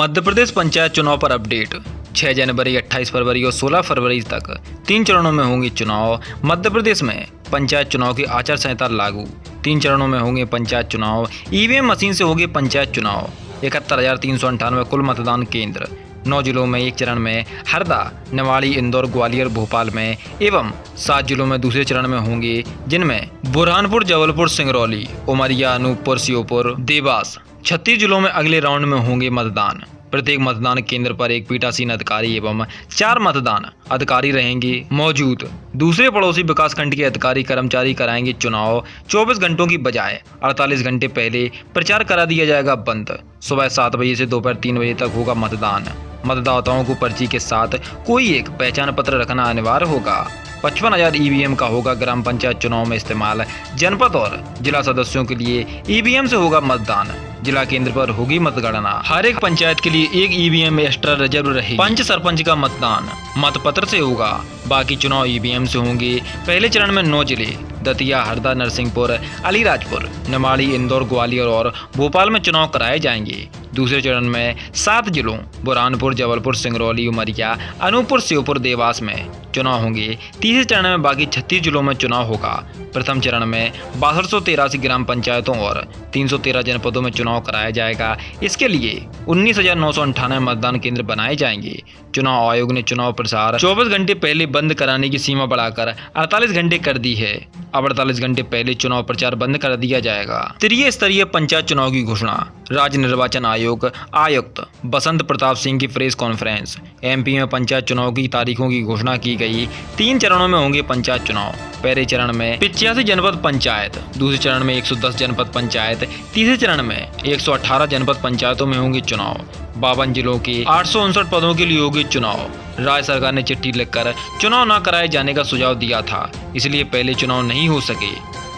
मध्य प्रदेश पंचायत चुनाव पर अपडेट। 6 जनवरी, 28 फरवरी और 16 फरवरी तक 3 चरणों में होंगे चुनाव। मध्य प्रदेश में पंचायत चुनाव की आचार संहिता लागू। 3 चरणों में होंगे पंचायत चुनाव। ईवीएम मशीन से होंगे पंचायत चुनाव। 71,398 कुल मतदान केंद्र। 9 जिलों में एक चरण में हरदा, निवाड़ी, इंदौर, ग्वालियर, भोपाल में एवं 7 जिलों में दूसरे चरण में होंगे, जिनमें बुरहानपुर, जबलपुर, सिंगरौली, उमरिया, अनूपपुर, श्योपुर, देवास। 36 जिलों में अगले राउंड में होंगे मतदान। प्रत्येक मतदान केंद्र पर एक पीठासीन अधिकारी एवं 4 मतदान अधिकारी रहेंगे मौजूद। दूसरे पड़ोसी विकासखंड के अधिकारी कर्मचारी कराएंगे चुनाव। 24 घंटों की बजाय 48 घंटे पहले प्रचार करा दिया जाएगा बंद। सुबह 7 बजे से दोपहर 3 बजे तक होगा मतदान। मतदाताओं को पर्ची के साथ कोई एक पहचान पत्र रखना अनिवार्य होगा। 55,000 ईवीएम का होगा ग्राम पंचायत चुनाव में इस्तेमाल। जनपद और जिला सदस्यों के लिए ईवीएम से होगा मतदान। जिला केंद्र पर होगी मतगणना। हर एक पंचायत के लिए एक ईवीएम एक्स्ट्रा रिजर्व रहेगी। पंच सरपंच का मतदान मतपत्र से होगा। बाकी चुनाव ईवीएम से होंगे। पहले चरण में 9 जिले दतिया, हरदा, नरसिंहपुर, अलीराजपुर, निवाड़ी, इंदौर, ग्वालियर और भोपाल में चुनाव कराए जाएंगे। दूसरे चरण में 7 जिलों बुरहानपुर, जबलपुर, सिंगरौली, उमरिया, अनूपपुर, श्योपुर, देवास में चुनाव होंगे। तीसरे चरण में बाकी 36 जिलों में चुनाव होगा। प्रथम चरण में 6283 ग्राम पंचायतों और 313 जनपदों में चुनाव कराया जाएगा। इसके लिए 19,998 मतदान केंद्र बनाए जाएंगे। चुनाव आयोग ने चुनाव प्रसार 24 घंटे पहले बंद कराने की सीमा बढ़ाकर 48 घंटे कर दी है। अब 48 घंटे पहले चुनाव प्रचार बंद कर दिया जाएगा। त्रिस्तरीय स्तरीय पंचायत चुनाव की घोषणा। राज्य निर्वाचन आयोग आयुक्त बसंत प्रताप सिंह की प्रेस कॉन्फ्रेंस। एमपी में पंचायत चुनाव की तारीखों की घोषणा की गई। 3 चरणों में होंगे पंचायत चुनाव। पहले चरण में 85 जनपद पंचायत, दूसरे चरण में 110 जनपद पंचायत, तीसरे चरण में 118 जनपद पंचायतों में होंगे चुनाव। 52 जिलों के 859 पदों के लिए होंगे चुनाव। राज्य सरकार ने चिट्ठी लिखकर चुनाव न कराए जाने का सुझाव दिया था, इसलिए पहले चुनाव नहीं हो सके।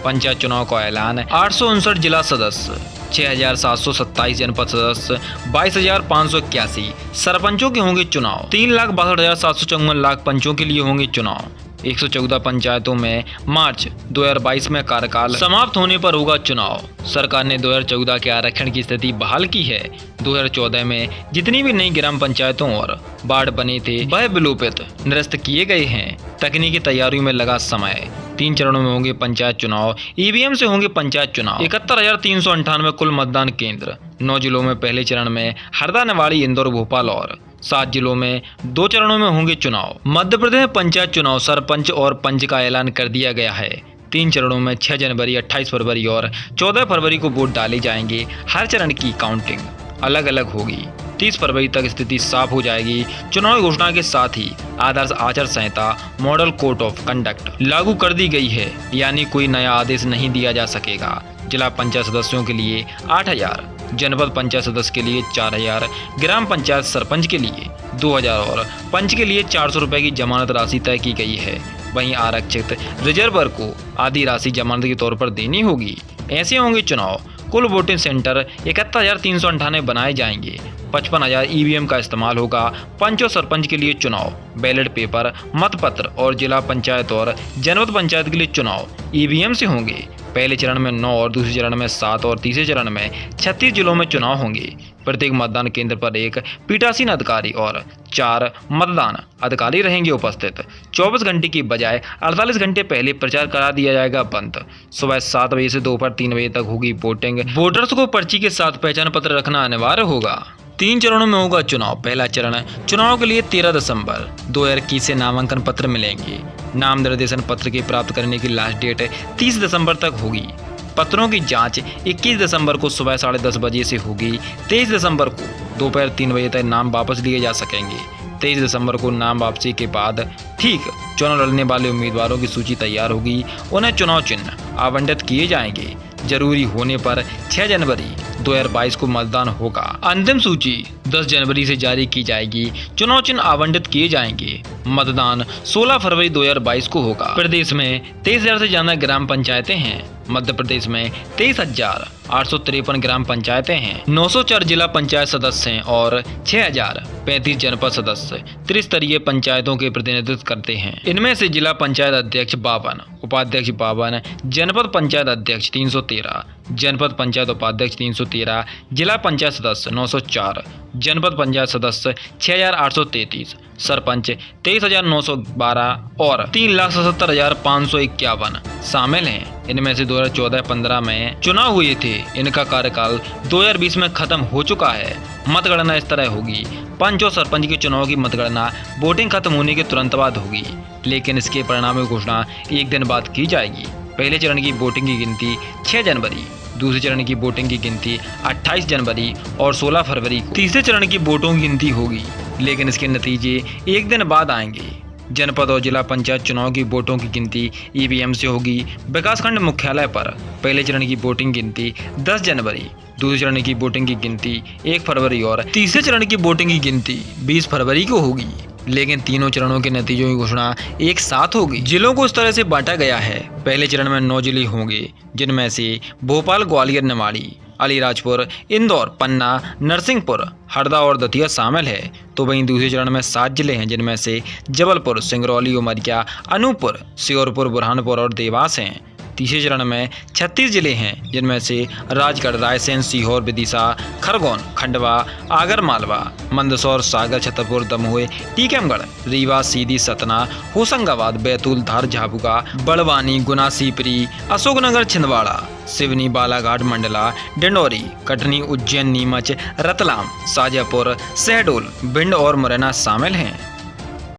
पंचायत चुनाव का ऐलान। 859 जिला सदस्य, 6,727 जनपद सदस्य, 22,581 सरपंचों के होंगे चुनाव। 3,62,754 लाख पंचों के लिए होंगे चुनाव। 114 पंचायतों में मार्च 2022 में कार्यकाल समाप्त होने पर होगा चुनाव। सरकार ने 2014 के आरक्षण की स्थिति बहाल की है। 2014 में जितनी भी नई ग्राम पंचायतों और वार्ड बने थे वह विलोपित निरस्त किए गए हैं। तकनीकी तैयारियों में लगा समय। 3 चरणों में होंगे पंचायत चुनाव। ईवीएम से होंगे पंचायत चुनाव। 71,398 कुल मतदान केंद्र। 9 जिलों में पहले चरण में हरदा, निवाड़ी, इंदौर, भोपाल और 7 जिलों में 2 चरणों में होंगे चुनाव। मध्य प्रदेश में पंचायत चुनाव सरपंच और पंच का ऐलान कर दिया गया है। 3 चरणों में 6 जनवरी, 28 फरवरी और 14 फरवरी को वोट डाले जाएंगे। हर चरण की काउंटिंग अलग अलग होगी। 30 फरवरी तक स्थिति साफ हो जाएगी। चुनाव घोषणा के साथ ही आदर्श आचार संहिता मॉडल कोड ऑफ कंडक्ट लागू कर दी गई है, यानी कोई नया आदेश नहीं दिया जा सकेगा। जिला पंचायत सदस्यों के लिए 8,000, जनपद पंचायत सदस्य के लिए 4,000, ग्राम पंचायत सरपंच के लिए 2,000 और पंच के लिए 400 रुपये की जमानत राशि तय की गई है। वहीं आरक्षित रिजर्वर को आधी राशि जमानत के तौर पर देनी होगी। ऐसे होंगे चुनाव। कुल वोटिंग सेंटर 71,398 बनाए जाएंगे। 55,000 ईवीएम का इस्तेमाल होगा। पंच और सरपंच के लिए चुनाव, बैलेट पेपर, मतपत्र और जिला पंचायत और जनपद पंचायत के लिए चुनाव ईवीएम से होंगे। पहले चरण में 9 और दूसरे चरण में 7 और तीसरे चरण में 36 जिलों में चुनाव होंगे। प्रत्येक मतदान केंद्र पर एक पीठासीन अधिकारी और 4 मतदान अधिकारी रहेंगे उपस्थित। 24 घंटे की बजाय 48 घंटे पहले प्रचार करा दिया जाएगा बंद। सुबह 7 बजे से दोपहर 3 बजे तक होगी वोटिंग। वोटर्स को पर्ची के साथ पहचान पत्र रखना अनिवार्य होगा। 3 चरणों में होगा चुनाव। पहला चरण चुनाव के लिए 13 दिसंबर 2021 से नामांकन पत्र मिलेंगे। नाम निर्देशन पत्र के प्राप्त करने की लास्ट डेट 30 दिसंबर तक होगी। पत्रों की जांच 21 दिसंबर को सुबह 10:30 बजे से होगी। 23 दिसंबर को दोपहर 3 बजे तक नाम वापस लिए जा सकेंगे। 23 दिसंबर को नाम वापसी के बाद ठीक चुनाव लड़ने वाले उम्मीदवारों की सूची तैयार होगी। उन्हें चुनाव चिन्ह आवंटित किए जाएंगे। जरूरी होने पर 6 जनवरी 2022 को मतदान होगा। अंतिम सूची 10 जनवरी से जारी की जाएगी। चुनाव चिन्ह आवंटित किए जाएंगे। मतदान 16 फरवरी 2022 को होगा। प्रदेश में 23,000 से ज्यादा ग्राम पंचायतें हैं। मध्य प्रदेश में 23,853 ग्राम पंचायतें हैं। 904 जिला पंचायत सदस्य हैं और 6,035 जनपद सदस्य त्रिस्तरीय पंचायतों के प्रतिनिधित्व करते हैं। इनमें से जिला पंचायत अध्यक्ष 52, उपाध्यक्ष 52, जनपद पंचायत अध्यक्ष 313, जनपद पंचायत उपाध्यक्ष 313, जिला पंचायत सदस्य 904, जनपद पंचायत सदस्य 6,833, सरपंच 23,912 और 3,77,551 शामिल हैं। इनमें से 2014-15 में चुनाव हुए थे। इनका कार्यकाल 2020 में खत्म हो चुका है। मतगणना इस तरह होगी। पंच और सरपंच के चुनाव की मतगणना वोटिंग खत्म होने के तुरंत बाद होगी, लेकिन इसके परिणाम की घोषणा एक दिन बाद की जाएगी। पहले चरण की वोटिंग की गिनती 6 जनवरी, दूसरे चरण की वोटिंग की गिनती 28 जनवरी और 16 फरवरी को तीसरे चरण की वोटों की गिनती होगी, लेकिन इसके नतीजे एक दिन बाद आएंगे। जनपद और जिला पंचायत चुनाव की वोटों की गिनती ईवीएम से होगी। विकासखंड मुख्यालय पर पहले चरण की वोटिंग गिनती 10 जनवरी, दूसरे चरण की वोटिंग की गिनती 1 फरवरी और तीसरे चरण की वोटिंग की गिनती 20 फरवरी को होगी, लेकिन तीनों चरणों के नतीजों की घोषणा एक साथ होगी। जिलों को इस तरह से बांटा गया है। पहले चरण में 9 जिले होंगे, जिनमें से भोपाल, ग्वालियर, निवाड़ी, अलीराजपुर, इंदौर, पन्ना, नरसिंहपुर, हरदा और दतिया शामिल है। तो वहीं दूसरे चरण में 7 जिले हैं, जिनमें से जबलपुर, सिंगरौली, उमरिया, अनूपपुर, श्योपुर, बुरहानपुर और देवास हैं। तीसरे चरण में 36 जिले हैं, जिनमें से राजगढ़, रायसेन, सीहोर, विदिशा, खरगोन, खंडवा, आगरमालवा, मंदसौर, सागर, छतरपुर, दमोह, टीकमगढ़, रीवा, सीधी, सतना, होशंगाबाद, बैतूल, धार, झाबुआ, बड़वानी, गुना, सीपरी, अशोकनगर, छिंदवाड़ा, सिवनी, बालाघाट, मंडला, डिंडौरी, कटनी, उज्जैन, नीमच, रतलाम, शाजापुर, शहडोल, भिंड और मुरैना शामिल हैं।